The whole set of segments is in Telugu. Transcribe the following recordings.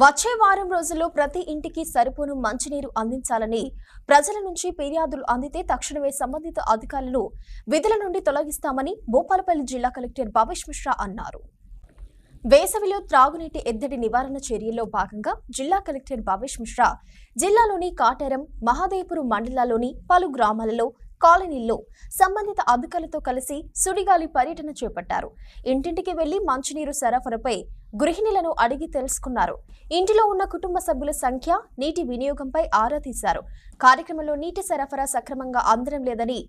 వచ్చే వారం రోజుల్లో ప్రతి ఇంటికి సరిపోను మంచినీరు అందించాలని ప్రజల నుంచి ఫిర్యాదులు అందితే తక్షణమే సంబంధిత అధికారులను విధుల నుండి తొలగిస్తామని భూపాలపల్లి జిల్లా కలెక్టర్ భవేష్ మిశ్రా అన్నారు. వేసవిలో త్రాగునీటి ఎద్దడి నివారణ చర్యల్లో భాగంగా జిల్లా కలెక్టర్ భవేష్ మిశ్రా జిల్లాలోని కాటేరం, మహాదేవ్పూర్ మండలాల్లోని పలు గ్రామాలలో, కాలనీల్లో సంబంధిత అధికారులతో కలిసి సుడిగాలి పర్యటన చేపట్టారు. ఇంటింటికి వెళ్లి మంచినీరు సరఫరాపై గృహిణులను అడిగి తెలుసుకున్నారు. ఇంటిలో ఉన్న కుటుంబ సభ్యుల సంఖ్య, నీటి వినియోగంపై ఆరా తీశారు. కార్యక్రమంలో నీటి సరఫరా సక్రమంగా అందడం లేదని,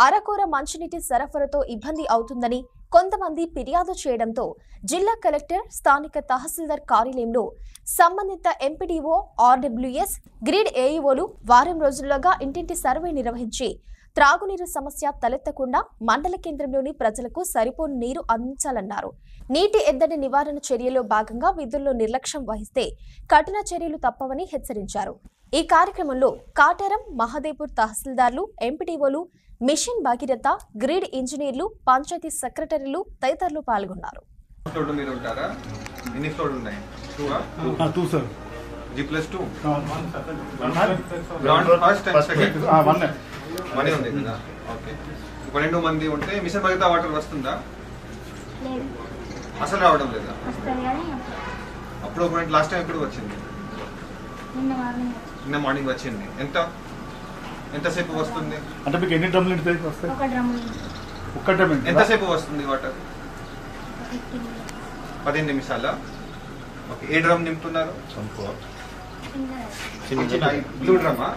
అరకొర మంచినీటి సరఫరాతో ఇబ్బంది అవుతుందని కొంతమంది ఫిర్యాదు చేయడంతో జిల్లా కలెక్టర్ స్థానిక తహసీల్దార్ కార్యాలయంలో సంబంధిత ఎంపీడీఓ, ఆర్డబ్ల్యూఎస్, గ్రిడ్ ఏఈఓలు వారం రోజులుగా ఇంటింటి సర్వే నిర్వహించి త్రాగునీరు సమస్య తలెత్తకుండా మండల కేంద్రంలోని ప్రజలకు సరిపోని నీరు అందించాలన్నారు. నీటి ఎద్దడి నివారణ చర్యలో భాగంగా విధుల్లో నిర్లక్ష్యం వహిస్తే కఠిన చర్యలు తప్పవని హెచ్చరించారు. ఈ కార్యక్రమంలో కాటేరం, మహాదేవ్పూర్ తహసీల్దార్లు, ఎంపీడీఓలు, మిషన్ భగీరథ, గ్రిడ్ ఇంజనీర్లు, పంచాయతీ సెక్రటరీలు తదితరులు పాల్గొన్నారు. మనీ ఉంది కదా, ఓకే. 12 మంది ఉంటే మిషన్ భగీరథ వాటర్ వస్తుందా? అసలు రావడం లేదా? అప్పుడు లాస్ట్ టైం ఎప్పుడు వచ్చింది? నిన్న మార్నింగ్ వచ్చింది. ఎంతసేపు వస్తుంది? అంటే మీకు ఎన్ని డ్రమ్లు వస్తాయి? ఒక డ్రమ్. ఎంతసేపు వస్తుంది వాటర్? 15 నిమిషాలా? ఓకే. ఏ డ్రమ్ నింపుతున్నారు? బ్లూ డ్రమ్మా?